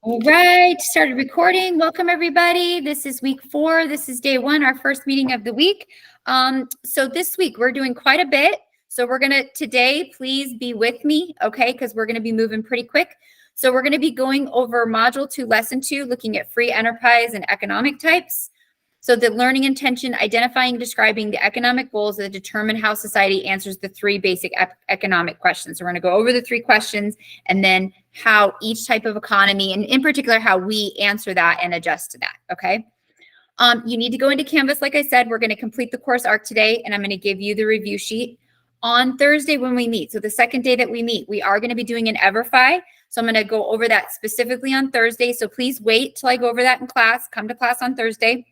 All right, started recording. Welcome everybody. This is week 4. This is day 1, our first meeting of the week. So this week we're doing quite a bit. So we're gonna today, please be with me, okay? Because we're gonna be moving pretty quick. So we're gonna be going over module 2, lesson 2, looking at free enterprise and economic types. So the learning intention, identifying and describing the economic goals that determine how society answers the 3 basic economic questions. So we're going to go over the 3 questions and then how each type of economy, and in particular, how we answer that and adjust to that, okay? You need to go into Canvas. Like I said, we're going to complete the course arc today, and I'm going to give you the review sheet. On Thursday when we meet, so the second day that we meet, we are going to be doing an Everfi. So I'm going to go over that specifically on Thursday. So please wait till I go over that in class. Come to class on Thursday.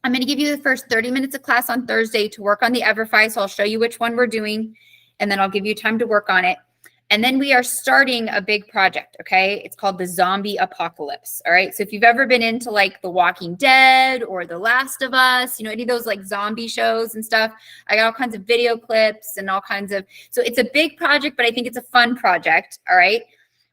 I'm going to give you the first 30 minutes of class on Thursday to work on the Everfi. So I'll show you which one we're doing, and then I'll give you time to work on it. And then we are starting a big project, okay? It's called the zombie apocalypse, all right? So if you've ever been into like The Walking Dead or The Last of Us, you know, any of those like zombie shows and stuff, I got all kinds of video clips and all kinds of, so it's a big project, but I think it's a fun project, all right?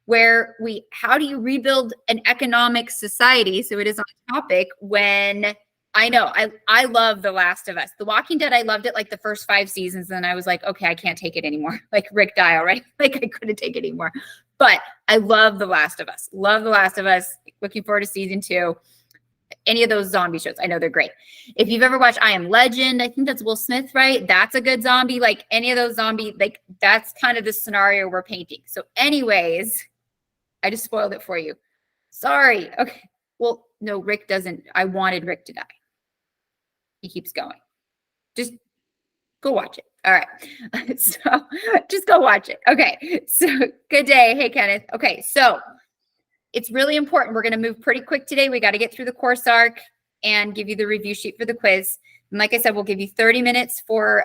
Where how do you rebuild an economic society? So it is on topic when, I know. I love The Last of Us. The Walking Dead, I loved it like the first 5 seasons. And I was like, okay, I can't take it anymore. Like Rick died already. Like I couldn't take it anymore. But I love The Last of Us. Love The Last of Us. Looking forward to season 2. Any of those zombie shows. I know they're great. If you've ever watched I Am Legend, I think that's Will Smith, right? That's a good zombie. Like any of those zombie, like that's kind of the scenario we're painting. So anyways, I just spoiled it for you. Sorry. Okay. Well, no, Rick doesn't. I wanted Rick to die. He keeps going. Just go watch it. All right. So just go watch it. Okay. So good day. Hey, Kenneth. Okay. So it's really important. We're going to move pretty quick today. We got to get through the course arc and give you the review sheet for the quiz. And like I said, we'll give you 30 minutes for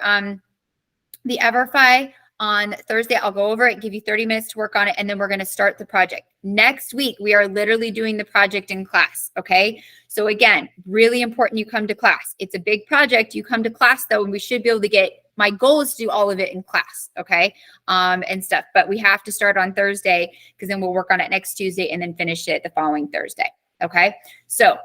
the Everfi. On Thursday, I'll go over it, give you 30 minutes to work on it, and then we're going to start the project. Next week, we are literally doing the project in class, okay? So again, really important you come to class. It's a big project. You come to class, though, and we should be able to get, my goal is to do all of it in class, okay? And stuff, but we have to start on Thursday because then we'll work on it next Tuesday and then finish it the following Thursday, okay? So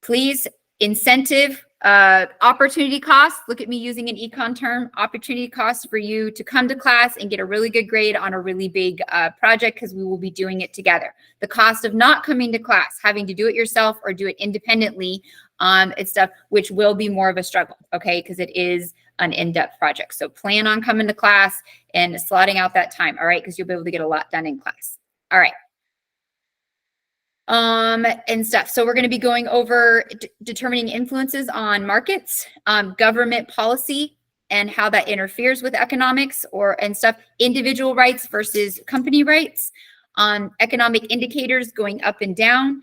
please, incentive, opportunity cost, look at me using an econ term, opportunity cost for you to come to class and get a really good grade on a really big project because we will be doing it together. The cost of not coming to class, having to do it yourself or do it independently, it's stuff which will be more of a struggle, okay, because it is an in-depth project. So plan on coming to class and slotting out that time, all right, because you'll be able to get a lot done in class. All right. And stuff. So we're going to be going over determining influences on markets, government policy, and how that interferes with economics and stuff, individual rights versus company rights, economic indicators going up and down.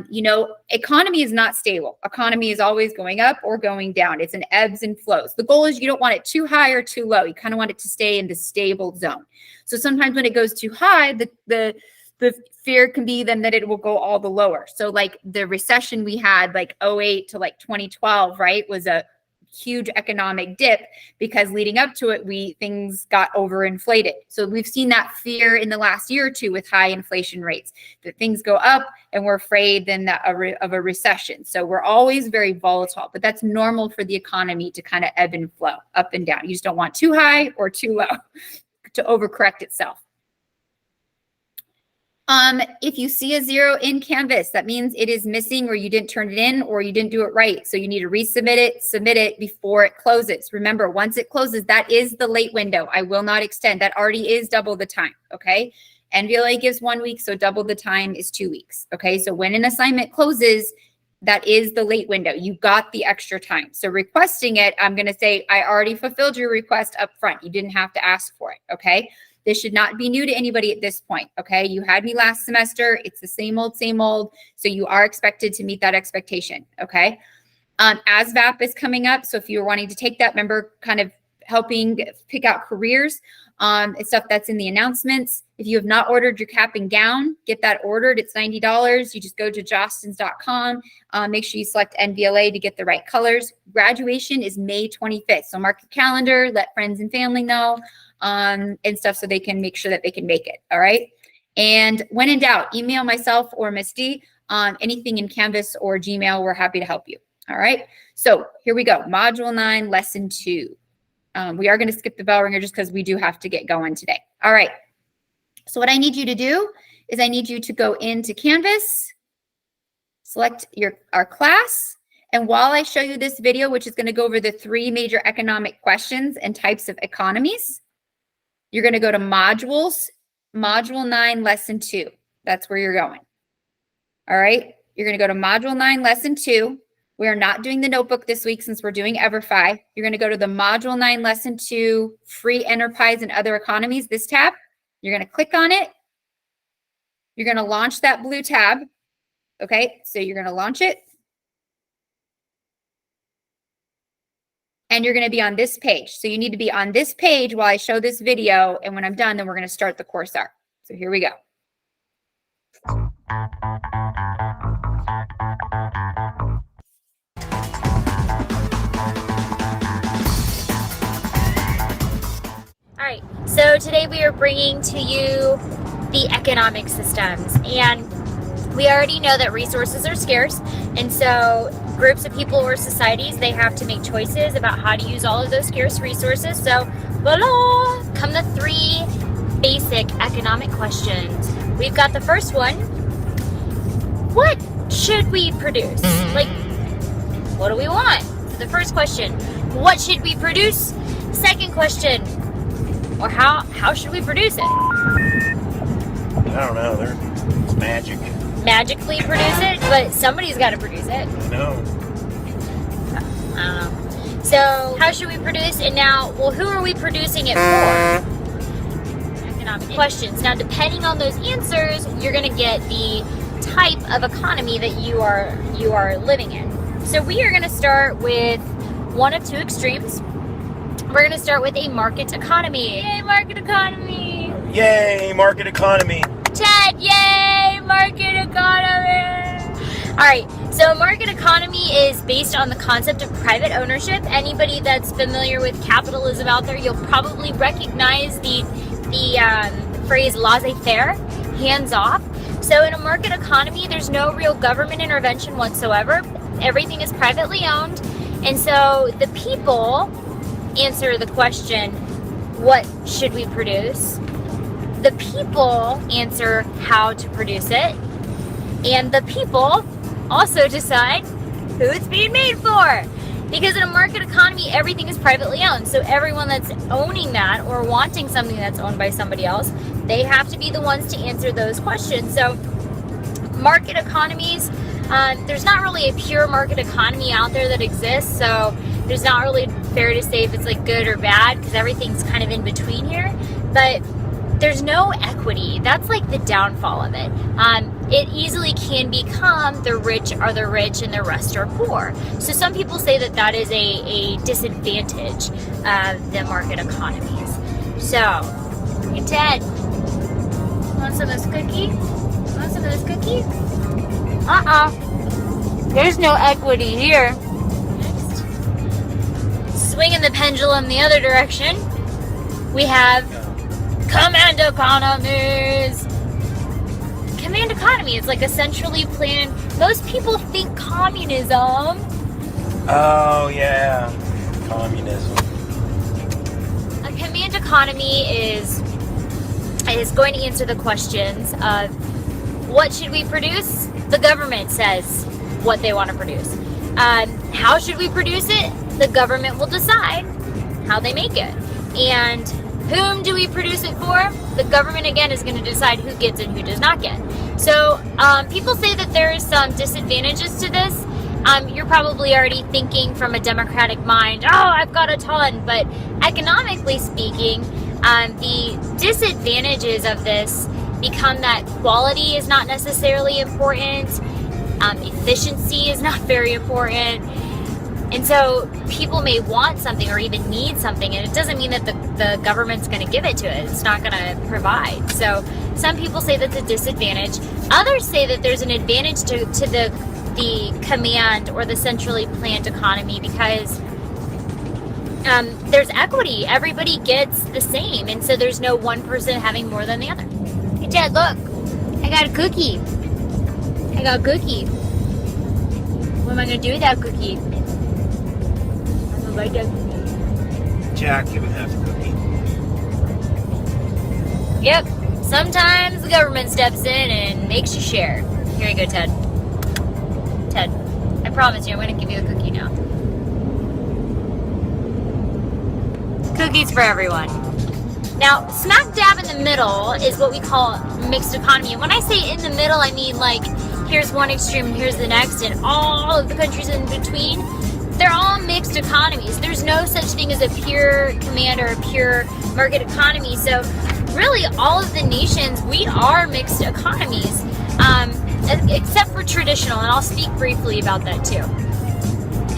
You know, economy is not stable. Economy is always going up or going down. It's an ebbs and flows. The goal is you don't want it too high or too low. You kind of want it to stay in the stable zone. So sometimes when it goes too high, the fear can be then that it will go all the lower. So like the recession we had like 08 to like 2012, right, was a huge economic dip because leading up to it, things got overinflated. So we've seen that fear in the last year or two with high inflation rates, that things go up and we're afraid then of a recession. So we're always very volatile, but that's normal for the economy to kind of ebb and flow up and down. You just don't want too high or too low to overcorrect itself. If you see a 0 in Canvas, that means it is missing or you didn't turn it in or you didn't do it right. So you need to resubmit it, submit it before it closes. Remember, once it closes, that is the late window. I will not extend. That already is double the time, okay? NVLA gives 1 week, so double the time is 2 weeks, okay? So when an assignment closes, that is the late window. You got the extra time. So requesting it, I'm going to say, I already fulfilled your request up front. You didn't have to ask for it, okay? This should not be new to anybody at this point, okay? You had me last semester. It's the same old, so you are expected to meet that expectation, okay? ASVAB is coming up, so if you're wanting to take that, remember kind of helping pick out careers, it's stuff that's in the announcements. If you have not ordered your cap and gown, get that ordered. It's $90. You just go to jostens.com. Make sure you select NVLA to get the right colors. Graduation is May 25th, so mark your calendar, let friends and family know, and stuff so they can make sure that they can make it, all right? And when in doubt, email myself or Miss D on anything in Canvas or Gmail. We're happy to help you. All right. So here we go. Module 9, lesson 2. We are going to skip the bell ringer just because we do have to get going today. All right. So what I need you to do is I need you to go into Canvas, select our class. And while I show you this video, which is going to go over the 3 major economic questions and types of economies, you're going to go to modules, module 9, lesson 2. That's where you're going. All right. You're going to go to module 9, lesson 2. We are not doing the notebook this week since we're doing EverFi. You're going to go to the module 9, lesson 2, free enterprise and other economies, this tab. You're going to click on it. You're going to launch that blue tab. Okay. So you're going to launch it. And you're going to be on this page. So you need to be on this page while I show this video. And when I'm done, then we're going to start the course arc. So here we go. All right. So today we are bringing to you the economic systems. And we already know that resources are scarce. And so groups of people or societies, they have to make choices about how to use all of those scarce resources. So, voila, come the 3 basic economic questions. We've got the first one. What should we produce? Like, what do we want? So the first question, what should we produce? Second question, or how should we produce it? I don't know. It's magic. Magically produce it, but somebody's got to produce it. No. I don't know. So how should we produce it now? Well, who are we producing it for? Economic questions. Now, depending on those answers, you're going to get the type of economy that you are living in. So we are going to start with one of 2 extremes. We're going to start with a market economy. Yay, market economy! Yay, market economy! Ted, yay, market economy. All right, so market economy is based on the concept of private ownership. Anybody that's familiar with capitalism out there, you'll probably recognize the phrase laissez-faire, hands off. So in a market economy, there's no real government intervention whatsoever. Everything is privately owned. And so the people answer the question, what should we produce? The people answer how to produce it, and the people also decide who it's being made for. Because in a market economy, everything is privately owned. So everyone that's owning that or wanting something that's owned by somebody else, they have to be the ones to answer those questions. So market economies, there's not really a pure market economy out there that exists. So there's not really fair to say if it's like good or bad because everything's kind of in between here. But there's no equity. That's like the downfall of it. It easily can become the rich are the rich and the rest are poor. So some people say that that is a disadvantage of the market economies. So, hey Ted, want some of this cookie? Want some of this cookie? There's no equity here. Next. Swinging the pendulum the other direction, we have command economies. Command economy is like a centrally planned. Most people think communism. Oh yeah, communism. A command economy is going to answer the questions of what should we produce? The government says what they want to produce. How should we produce it? The government will decide how they make it. And whom do we produce it for? The government, again, is going to decide who gets and who does not get. So people say that there is some disadvantages to this. You're probably already thinking from a democratic mind, oh, I've got a ton. But economically speaking, the disadvantages of this become that quality is not necessarily important. Efficiency is not very important. And so people may want something or even need something, and it doesn't mean that the government's going to give it to it. It's not going to provide. So some people say that's a disadvantage. Others say that there's an advantage to the command or the centrally planned economy because there's equity. Everybody gets the same, and so there's no one person having more than the other. Hey, Dad, look. I got a cookie. I got a cookie. What am I gonna do with that cookie? I'm gonna bite that cookie. Jack, give him half a cookie. Yep. Sometimes the government steps in and makes you share. Here you go, Ted. Ted, I promise you, I'm gonna give you a cookie now. Cookies for everyone. Now, smack dab in the middle is what we call mixed economy. And when I say in the middle, I mean like here's one extreme and here's the next, and all of the countries in between. They're all mixed economies. There's no such thing as a pure command or a pure market economy. So really all of the nations, we are mixed economies, except for traditional, and I'll speak briefly about that too.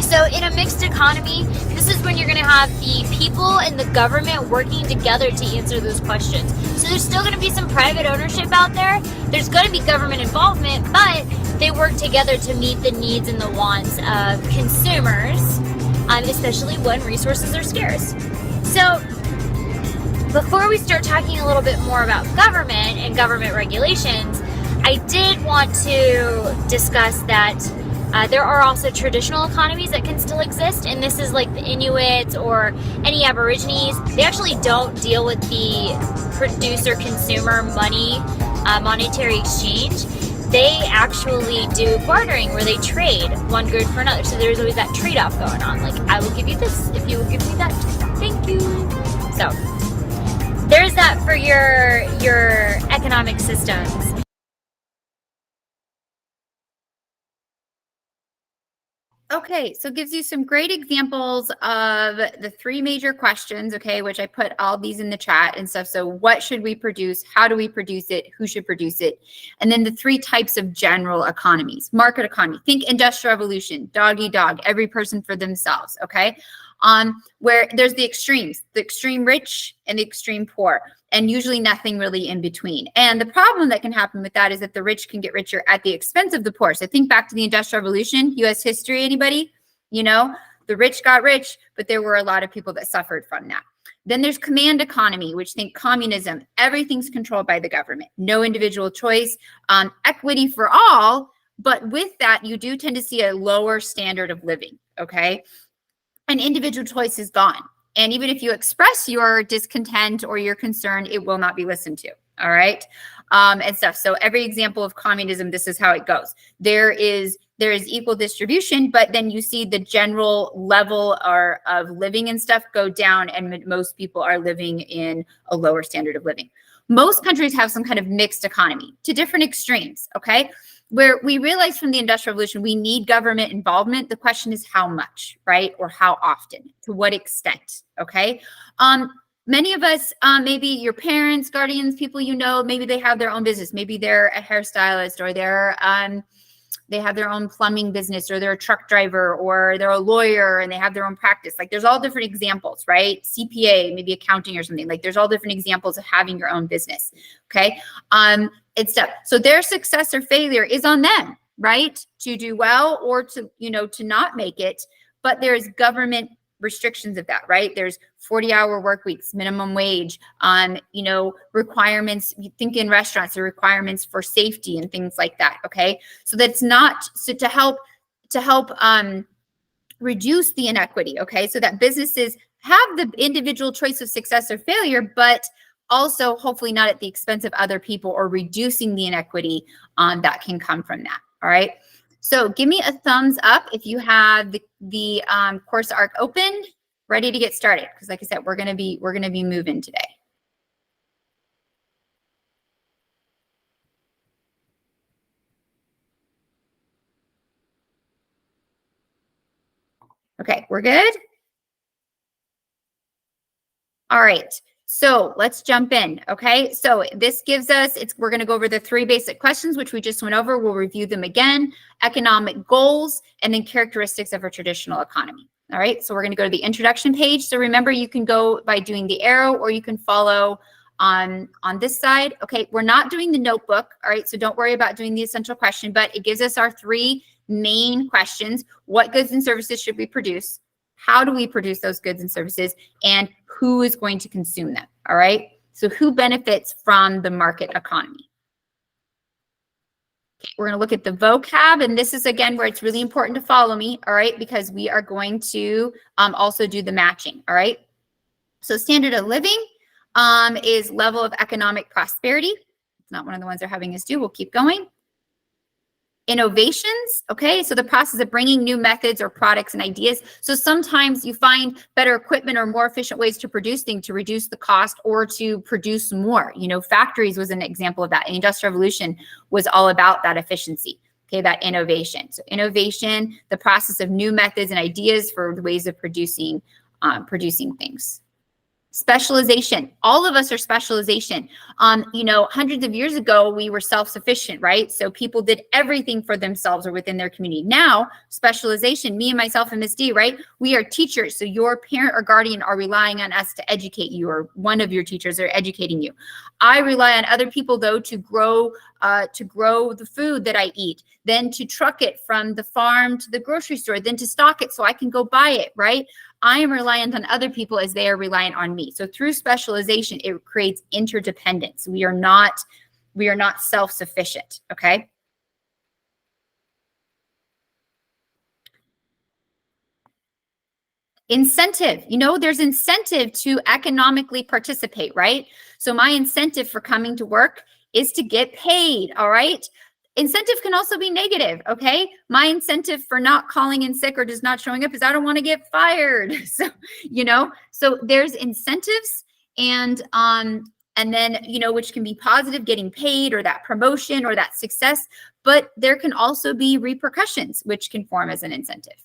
So in a mixed economy, this is when you're going to have the people and the government working together to answer those questions. So there's still going to be some private ownership out there. There's going to be government involvement, but they work together to meet the needs and the wants of consumers, especially when resources are scarce. So before we start talking a little bit more about government and government regulations, I did want to discuss that there are also traditional economies that can still exist, and this is like the Inuits or any Aborigines. They actually don't deal with the producer-consumer money, monetary exchange. They actually do bartering where they trade one good for another. So there's always that trade-off going on. Like, I will give you this if you will give me that. Thank you. So there's that for your economic systems. Okay, so it gives you some great examples of the three major questions, okay, which I put all these in the chat and stuff. So what should we produce? How do we produce it? Who should produce it? And then the three types of general economies. Market economy, think industrial revolution, dog eat dog, every person for themselves, okay? Where there's the extremes, the extreme rich and the extreme poor, and usually nothing really in between. And the problem that can happen with that is that the rich can get richer at the expense of the poor. So think back to the Industrial Revolution, US history, anybody? You know, the rich got rich, but there were a lot of people that suffered from that. Then there's command economy, which think communism, everything's controlled by the government, no individual choice, equity for all, but with that, you do tend to see a lower standard of living, okay? And individual choice is gone. And even if you express your discontent or your concern, it will not be listened to. All right. And stuff. So every example of communism, this is how it goes. There is equal distribution, but then you see the general level of living and stuff go down, and most people are living in a lower standard of living. Most countries have some kind of mixed economy to different extremes. Okay. Where we realized from the Industrial Revolution, we need government involvement. The question is how much, right? Or how often, to what extent, okay? Many of us, maybe your parents, guardians, people you know, maybe they have their own business. Maybe they're a hairstylist, or they have their own plumbing business, or they're a truck driver, or they're a lawyer and they have their own practice. Like there's all different examples, right? CPA, maybe accounting or something. Like there's all different examples of having your own business, okay? It's stuff. So their success or failure is on them, right? To do well or to, to not make it. But there's government restrictions of that, right? There's 40-hour work weeks, minimum wage, requirements. You think in restaurants, the requirements for safety and things like that. Okay. So that's not to help reduce the inequity. Okay. So that businesses have the individual choice of success or failure, but also hopefully not at the expense of other people, or reducing the inequity that can come from that. All right. So give me a thumbs up if you have the course arc open, ready to get started. Because like I said, we're gonna be moving today. Okay, we're good. All right. So let's jump in, okay? So this gives us, we're gonna go over the three basic questions, which we just went over. We'll review them again: economic goals, and then characteristics of a traditional economy. All right, so we're gonna go to the introduction page. So remember, you can go by doing the arrow, or you can follow on this side. Okay, we're not doing the notebook, all right? So don't worry about doing the essential question, but it gives us our three main questions. What goods and services should we produce? How do we produce those goods and services? And who is going to consume them? All right. So who benefits from the market economy? Okay, we're going to look at the vocab, and this is, again, where it's really important to follow me, all right, because we are going to also do the matching, all right? So standard of living is level of economic prosperity. It's not one of the ones they're having us do. We'll keep going. Innovations, okay, so the process of bringing new methods or products and ideas. So sometimes you find better equipment or more efficient ways to produce things to reduce the cost or to produce more. You know, factories was an example of that. The Industrial Revolution was all about that efficiency, okay, that innovation. So innovation, the process of new methods and ideas for the ways of producing things. Specialization. All of us are specialization. You know, hundreds of years ago, we were self-sufficient, right? So people did everything for themselves or within their community. Now, specialization, me and myself and Miss D, right? We are teachers. So your parent or guardian are relying on us to educate you, or one of your teachers are educating you. I rely on other people, though, to grow the food that I eat, then to truck it from the farm to the grocery store, then to stock it so I can go buy it, right? I am reliant on other people as they are reliant on me. So through specialization, it creates interdependence. We are not self-sufficient, okay? Incentive, you know, there's incentive to economically participate, right? So my incentive for coming to work is to get paid, all right? Incentive can also be negative, okay? My incentive for not calling in sick or just not showing up is I don't want to get fired. So, you know, so there's incentives and then, you know, which can be positive, getting paid or that promotion or that success, but there can also be repercussions, which can form as an incentive.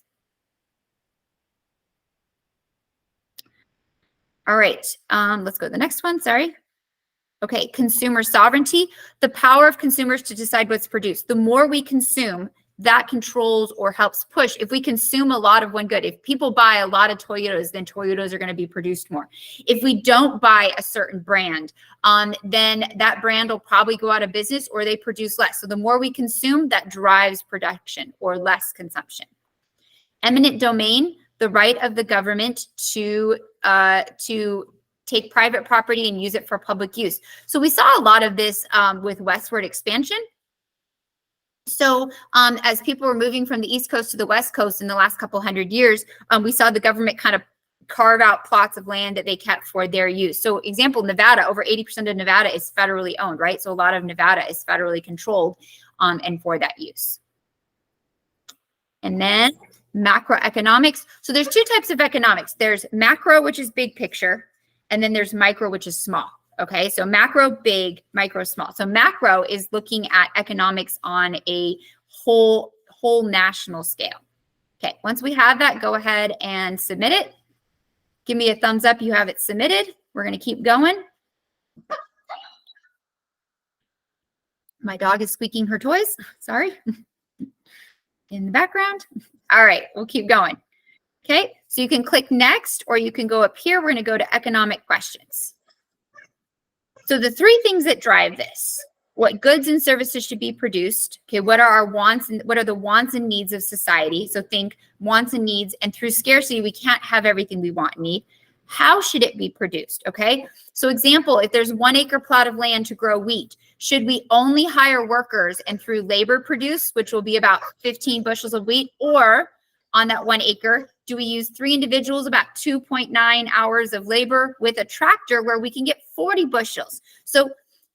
All right, let's go to the next one, sorry. Okay, consumer sovereignty, the power of consumers to decide what's produced. The more we consume, that controls or helps push. If we consume a lot of one good, if people buy a lot of Toyotas, then Toyotas are going to be produced more. If we don't buy a certain brand, then that brand will probably go out of business or they produce less. So the more we consume, that drives production or less consumption. Eminent domain, the right of the government to take private property and use it for public use. So we saw a lot of this with westward expansion. So as people were moving from the East Coast to the West Coast in the last couple hundred years, we saw the government kind of carve out plots of land that they kept for their use. So example, Nevada, over 80% of Nevada is federally owned, right? So a lot of Nevada is federally controlled and for that use. And then macroeconomics. So there's two types of economics. There's macro, which is big picture, and then there's micro, which is small. Okay, so macro, big, micro, small. So macro is looking at economics on a whole national scale. Okay, once we have that, go ahead and submit it. Give me a thumbs up, you have it submitted. We're going to keep going. My dog is squeaking her toys. Sorry. In the background. All right, we'll keep going. Okay, so you can click next, or you can go up here. We're going to go to economic questions. So the three things that drive this: what goods and services should be produced? Okay, what are our wants and what are the wants and needs of society? So think wants and needs, and through scarcity, we can't have everything we want and need. How should it be produced? Okay, so example, if there's 1 acre plot of land to grow wheat, should we only hire workers and through labor produce, which will be about 15 bushels of wheat, or on that 1 acre, do we use 3 individuals, about 2.9 hours of labor with a tractor where we can get 40 bushels? So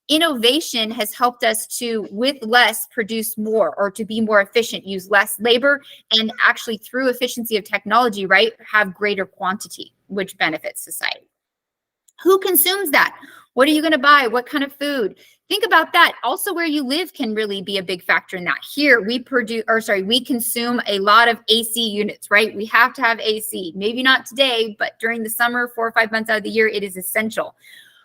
innovation has helped us to, with less, produce more, or to be more efficient, use less labor, and actually through efficiency of technology, right, have greater quantity, which benefits society. Who consumes that? What are you going to buy? What kind of food? Think about that. Also, where you live can really be a big factor in that. Here, we consume a lot of AC units, right? We have to have AC. Maybe not today, but during the summer, 4 or 5 months out of the year, it is essential.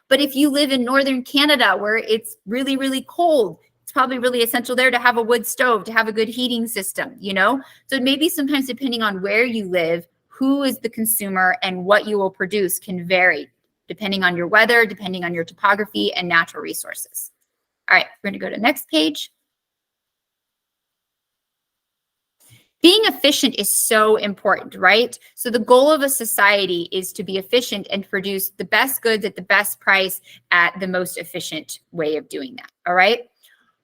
But if you live in northern Canada, where it's really, really cold, it's probably really essential there to have a wood stove, to have a good heating system, you know? So maybe sometimes depending on where you live, who is the consumer and what you will produce can vary, depending on your weather, depending on your topography and natural resources. All right, we're going to go to the next page. Being efficient is so important, right? So the goal of a society is to be efficient and produce the best goods at the best price at the most efficient way of doing that, all right?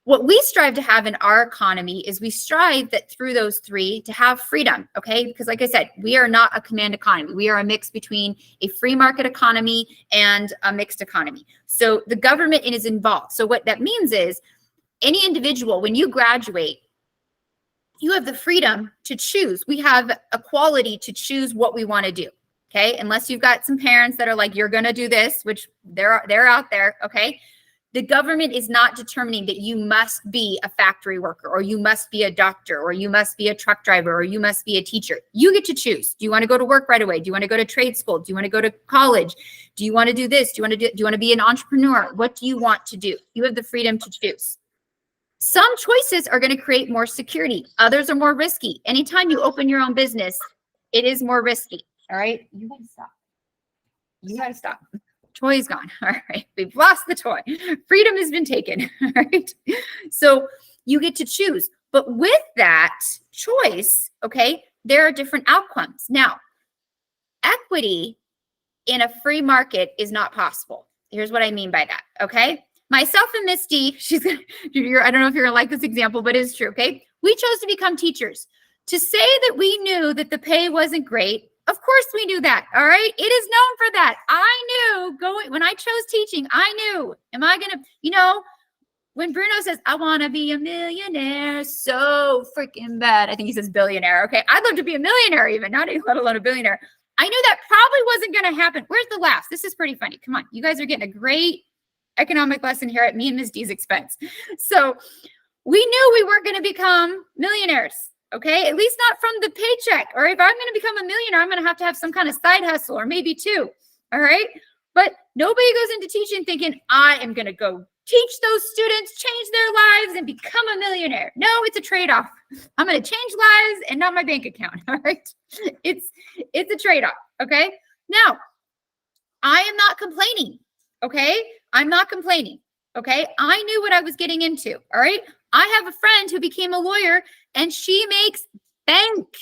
What we strive to have in our economy is we strive that through those three to have freedom, okay? Because like I said, we are not a command economy. We are a mix between a free market economy and a mixed economy. So the government is involved. So what that means is any individual, when you graduate, you have the freedom to choose. We have equality to choose what we want to do, okay? Unless you've got some parents that are like, you're going to do this, which they're out there, okay? The government is not determining that you must be a factory worker, or you must be a doctor, or you must be a truck driver, or you must be a teacher. You get to choose. Do you want to go to work right away? Do you want to go to trade school? Do you want to go to college? Do you want to do this? Do you want to be an entrepreneur? What do you want to do? You have the freedom to choose. Some choices are going to create more security. Others are more risky. Anytime you open your own business, it is more risky. All right. You got to stop. You got to stop. Toy's gone. All right. We've lost the toy. Freedom has been taken. All right. So you get to choose. But with that choice, okay, there are different outcomes. Now, equity in a free market is not possible. Here's what I mean by that. Okay. Myself and Miss D, I don't know if you're gonna like this example, but it's true, okay? We chose to become teachers. To say that we knew that the pay wasn't great, of course we knew that, all right? It is known for that. I knew when I chose teaching, I knew, am I gonna, when Bruno says, I wanna be a millionaire so freaking bad, I think he says billionaire, okay? I'd love to be a millionaire even, not even let alone a billionaire. I knew that probably wasn't gonna happen. Where's the laughs? This is pretty funny. Come on, you guys are getting a great economic lesson here at me and Ms. D's expense. So we knew we weren't going to become millionaires, okay? At least not from the paycheck. Or if I'm going to become a millionaire, I'm going to have some kind of side hustle or maybe two, all right? But nobody goes into teaching thinking, I am going to go teach those students, change their lives, and become a millionaire. No, it's a trade-off. I'm going to change lives and not my bank account, all right? It's a trade-off, okay? Now, I am not complaining. Okay, I'm not complaining. Okay, I knew what I was getting into. All right, I have a friend who became a lawyer and she makes bank.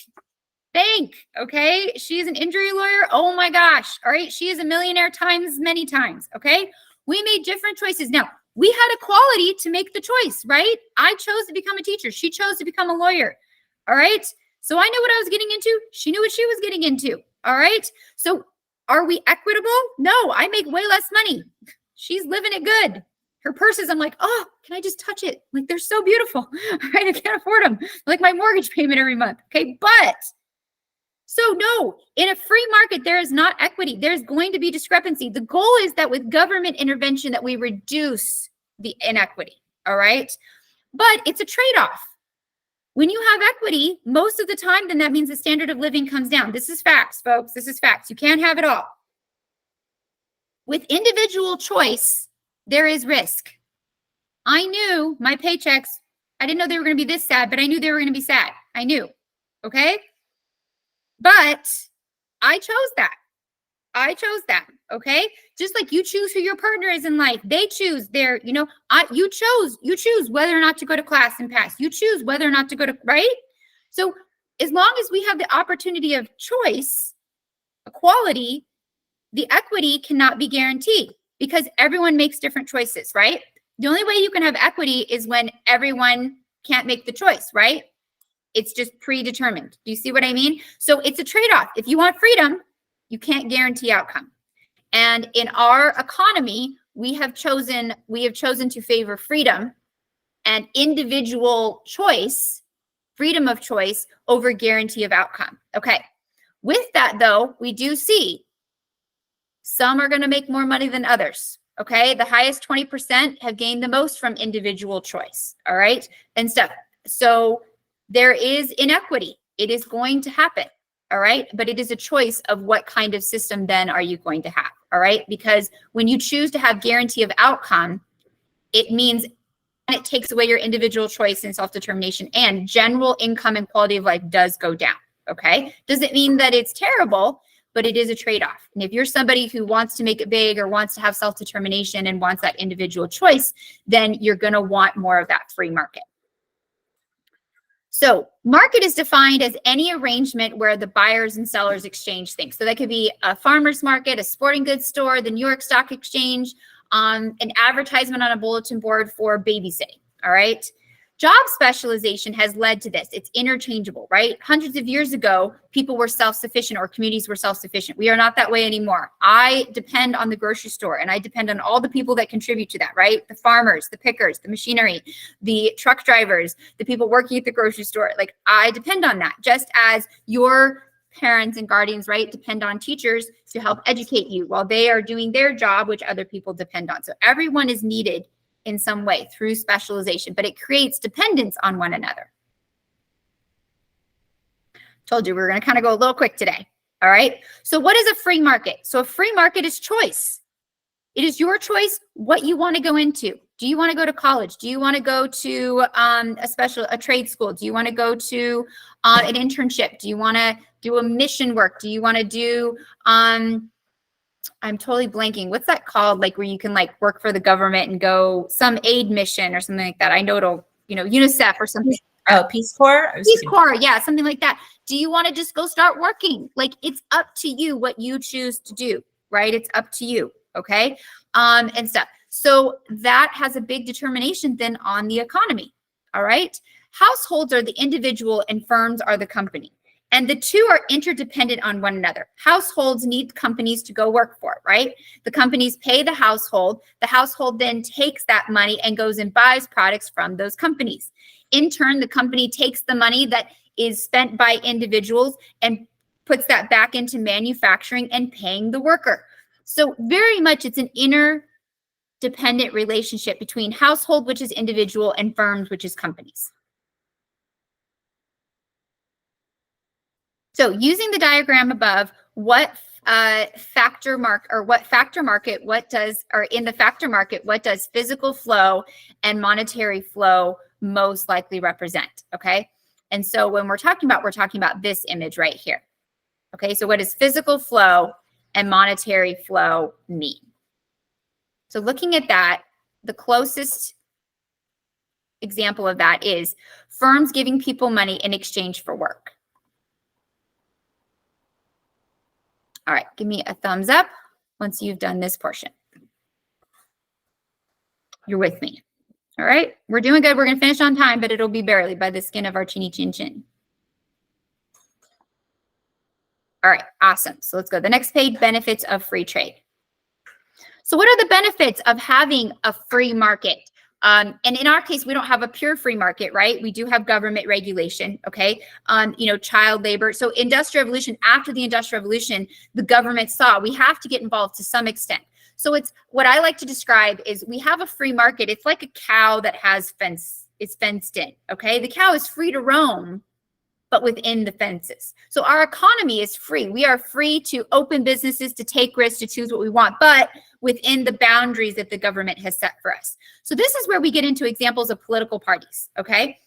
Okay, she's an injury lawyer. Oh my gosh. All right, she is a millionaire times many times. Okay, we made different choices. Now, we had equality to make the choice, right? I chose to become a teacher. She chose to become a lawyer. All right, so I knew what I was getting into. She knew what she was getting into. All right, so are we equitable? No, I make way less money. She's living it good. Her purses, I'm like, oh, can I just touch it? Like, they're so beautiful. Right? I can't afford them. Like my mortgage payment every month. Okay, but so no, in a free market, there is not equity. There's going to be discrepancy. The goal is that with government intervention that we reduce the inequity. All right, but it's a trade-off. When you have equity, most of the time, then that means the standard of living comes down. This is facts, folks. This is facts. You can't have it all. With individual choice, there is risk. I knew my paychecks, I didn't know they were going to be this sad, but I knew they were going to be sad. I knew. Okay? But I chose that. Okay? Just like you choose who your partner is in life. They choose their, you choose whether or not to go to class and pass. You choose whether or not to go to, right? So as long as we have the opportunity of choice, equality, the equity cannot be guaranteed because everyone makes different choices, right? The only way you can have equity is when everyone can't make the choice, right? It's just predetermined. Do you see what I mean? So it's a trade-off. If you want freedom, you can't guarantee outcome. And in our economy, we have chosen to favor freedom and individual choice, freedom of choice over guarantee of outcome. Okay. With that, though, we do see some are going to make more money than others. Okay. The highest 20% have gained the most from individual choice. All right. And stuff. So there is inequity. It is going to happen. All right. But it is a choice of what kind of system then are you going to have. All right. Because when you choose to have guarantee of outcome, it means it takes away your individual choice and self-determination, and general income and quality of life does go down. Okay. Doesn't mean that it's terrible, but it is a trade-off. And if you're somebody who wants to make it big or wants to have self-determination and wants that individual choice, then you're going to want more of that free market. So market is defined as any arrangement where the buyers and sellers exchange things. So that could be a farmer's market, a sporting goods store, the New York Stock Exchange, an advertisement on a bulletin board for babysitting. all right? Job specialization has led to this. It's interchangeable, right? Hundreds of years ago, people were self-sufficient or communities were self-sufficient. We are not that way anymore. I depend on the grocery store and I depend on all the people that contribute to that, right? The farmers, the pickers, the machinery, the truck drivers, the people working at the grocery store. Like, I depend on that, just as your parents and guardians, right, depend on teachers to help educate you while they are doing their job, which other people depend on. So everyone is needed in some way through specialization, but it creates dependence on one another. Told you we were going to kind of go a little quick today. All right. So what is a free market? So a free market is choice. It is your choice what you want to go into. Do you want to go to college? Do you want to go to a trade school? Do you want to go to an internship? Do you want to do a mission work? Do you want to do I'm totally blanking. What's that called? Like, where you can like work for the government and go some aid mission or something like that. I know it'll, UNICEF or something. Oh, Peace Corps? Peace Corps. Yeah, something like that. Do you want to just go start working? Like, it's up to you what you choose to do, right? It's up to you. Okay. And stuff. So that has a big determination then on the economy. All right. Households are the individual and firms are the company. And the two are interdependent on one another. Households need companies to go work for, right? The companies pay the household. The household then takes that money and goes and buys products from those companies. In turn, the company takes the money that is spent by individuals and puts that back into manufacturing and paying the worker. So very much it's an interdependent relationship between household, which is individual, and firms, which is companies. So using the diagram above, in the factor market, what does physical flow and monetary flow most likely represent, okay? And so when we're talking about this image right here, okay? So what does physical flow and monetary flow mean? So looking at that, the closest example of that is firms giving people money in exchange for work. All right, give me a thumbs up once you've done this portion. You're with me. All right, we're doing good. We're going to finish on time, but it'll be barely by the skin of our chinny chin chin. All right, awesome. So let's go. The next page, benefits of free trade. So what are the benefits of having a free market? And in our case, we don't have a pure free market, right? We do have government regulation, okay? Child labor. So industrial revolution, after the industrial revolution, the government saw we have to get involved to some extent. So it's what I like to describe is we have a free market. It's like a cow that is fenced in, okay? The cow is free to roam, but within the fences. So our economy is free. We are free to open businesses, to take risks, to choose what we want, but within the boundaries that the government has set for us. So this is where we get into examples of political parties, okay?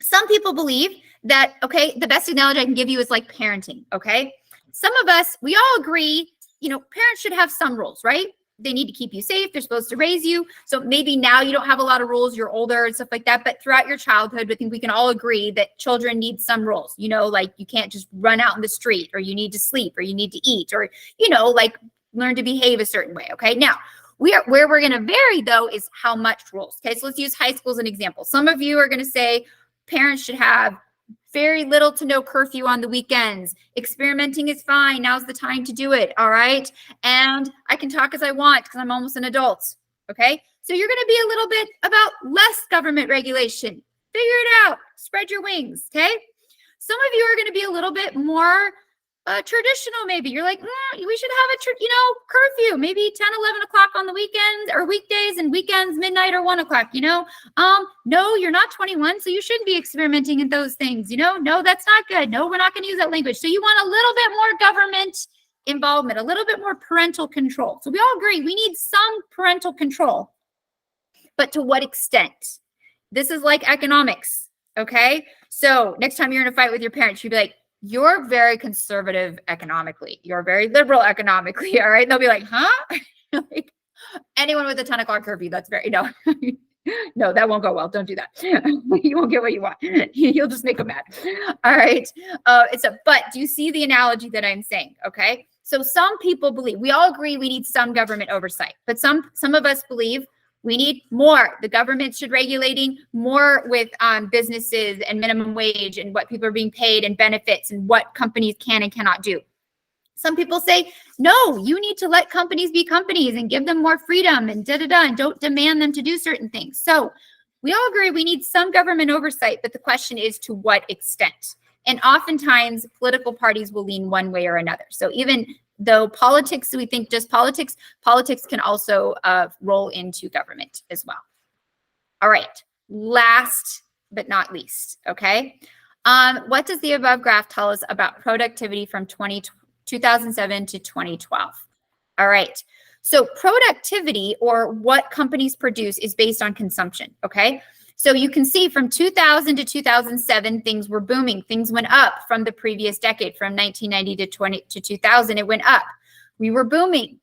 Some people believe that, okay, the best analogy I can give you is like parenting, okay? Some of us, we all agree, parents should have some rules, right? They need to keep you safe. They're supposed to raise you. So maybe now you don't have a lot of rules. You're older and stuff like that. But throughout your childhood, I think we can all agree that children need some rules. Like you can't just run out in the street, or you need to sleep, or you need to eat, or, like learn to behave a certain way. Okay. Now, where we're going to vary, though, is how much rules. Okay. So let's use high school as an example. Some of you are going to say parents should have very little to no curfew on the weekends. Experimenting is fine. Now's the time to do it. All right. And I can talk as I want because I'm almost an adult. Okay. So you're going to be a little bit about less government regulation. Figure it out. Spread your wings. Okay. Some of you are going to be a little bit more traditional. Maybe you're like, we should have a, curfew, maybe 10, 11 o'clock on the weekends or weekdays, and weekends, midnight or 1 o'clock, no, you're not 21. So you shouldn't be experimenting in those things. No, that's not good. No, we're not going to use that language. So you want a little bit more government involvement, a little bit more parental control. So we all agree we need some parental control, but to what extent? This is like economics. Okay. So next time you're in a fight with your parents, you'd be like, you're very conservative economically. You're very liberal economically. All right. And they'll be like, huh? Like, anyone with a 10 o'clock curfew, that's no, no, that won't go well. Don't do that. You won't get what you want. You'll just make them mad. All right. But do you see the analogy that I'm saying? Okay. So some people believe, we all agree we need some government oversight, but some of us believe We need more. The government should regulating more with businesses and minimum wage and what people are being paid and benefits and what companies can and cannot do. Some people say, no, you need to let companies be companies and give them more freedom and and don't demand them to do certain things. So we all agree we need some government oversight, but the question is to what extent? And oftentimes political parties will lean one way or another. So even though politics, we think just politics can also roll into government as well. All right, last but not least, okay? What does the above graph tell us about productivity from 2007 to 2012? All right, so productivity, or what companies produce, is based on consumption, okay? So you can see from 2000 to 2007, things were booming. Things went up from the previous decade, from 1990 to 2000, it went up. We were booming.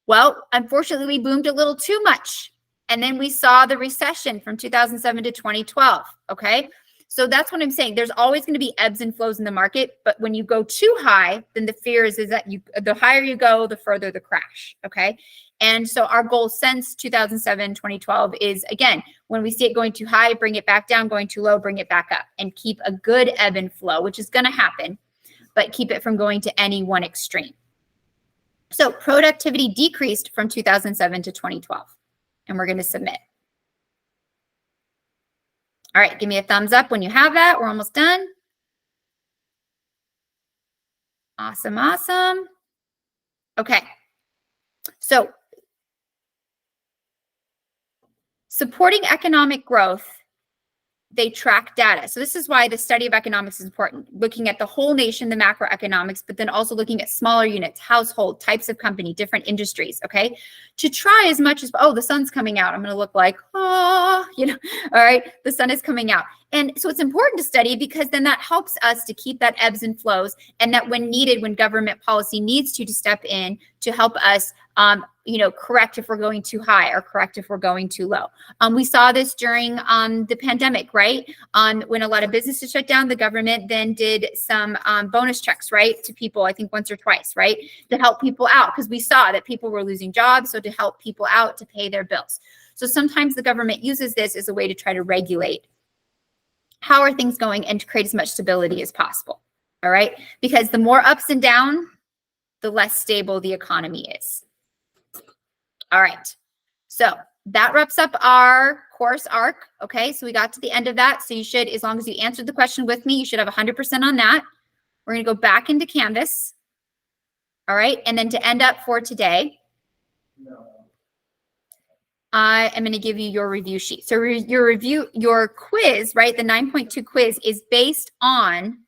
Well, unfortunately, we boomed a little too much. And then we saw the recession from 2007 to 2012, okay? So that's what I'm saying. There's always going to be ebbs and flows in the market, but when you go too high, then the fear is that the higher you go, the further the crash, okay? And so our goal since 2007, 2012 is, again, when we see it going too high, bring it back down, going too low, bring it back up, and keep a good ebb and flow, which is going to happen, but keep it from going to any one extreme. So productivity decreased from 2007 to 2012, and we're going to submit. All right, give me a thumbs up when you have that. We're almost done. Awesome, awesome. Okay, so supporting economic growth, they track data. So this is why the study of economics is important, looking at the whole nation, the macroeconomics, but then also looking at smaller units, household, types of company, different industries, okay? To try as much as, oh, the sun's coming out. I'm going to look like, oh, you know, all right, the sun is coming out. And so it's important to study because then that helps us to keep that ebbs and flows, and that when needed, when government policy needs to step in to help us, you know, correct if we're going too high or correct if we're going too low. We saw this during the pandemic, right? When a lot of businesses shut down, the government then did some bonus checks, right, to people, I think once or twice, right, to help people out, because we saw that people were losing jobs, so to help people out to pay their bills. So sometimes the government uses this as a way to try to regulate how are things going and to create as much stability as possible, all right? Because the more ups and downs, the less stable the economy is. All right, so that wraps up our course arc, okay? So we got to the end of that. So you should, as long as you answered the question with me, you should have 100% on that. We're gonna go back into Canvas, all right? And then to end up for today, I am gonna give you your review sheet. So your quiz, right? The 9.2 quiz is based on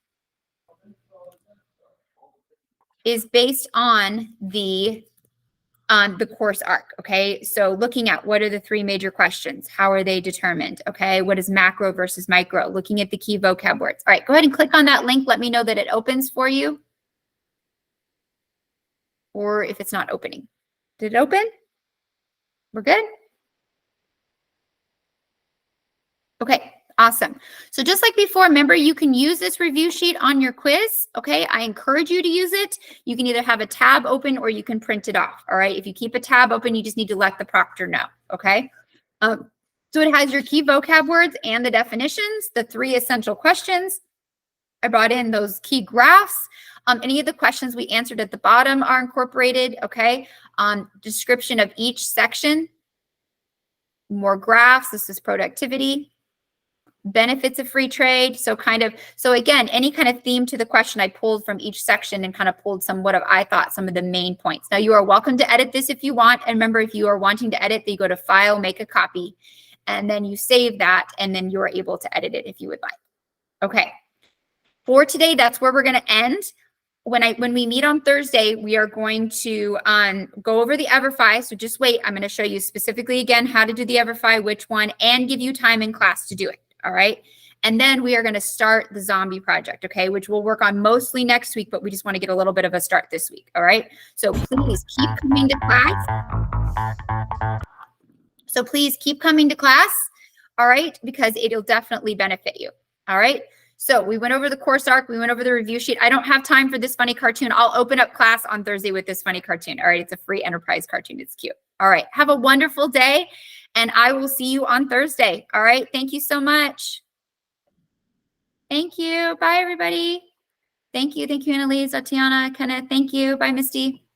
the course arc, okay? So looking at what are the three major questions? How are they determined, okay? What is macro versus micro? Looking at the key vocab words. All right, go ahead and click on that link. Let me know that it opens for you. Or if it's not opening. Did it open? We're good? Okay, awesome. So just like before, remember, you can use this review sheet on your quiz, okay? I encourage you to use it. You can either have a tab open or you can print it off, all right? If you keep a tab open, you just need to let the proctor know, okay? So it has your key vocab words and the definitions, the three essential questions. I brought in those key graphs. Any of the questions we answered at the bottom are incorporated, okay? Description of each section. More graphs, this is productivity. Benefits of free trade. So again, any kind of theme to the question I pulled from each section and kind of pulled some I thought some of the main points. Now you are welcome to edit this if you want. And remember, if you are wanting to edit, then you go to File, Make a Copy, and then you save that, and then you're able to edit it if you would like. Okay. For today, that's where we're going to end. When we meet on Thursday, we are going to go over the EverFi. So just wait. I'm going to show you specifically again how to do the EverFi, which one, and give you time in class to do it. All right. And then we are going to start the zombie project, okay, which we'll work on mostly next week, but we just want to get a little bit of a start this week. All right. So please keep coming to class. All right, because it'll definitely benefit you. All right. So we went over the course arc. We went over the review sheet. I don't have time for this funny cartoon. I'll open up class on Thursday with this funny cartoon. All right. It's a free enterprise cartoon. It's cute. All right. Have a wonderful day. And I will see you on Thursday. All right. Thank you so much. Thank you. Bye, everybody. Thank you. Thank you, Annalise, Tatiana, Kenneth. Thank you. Bye, Misty.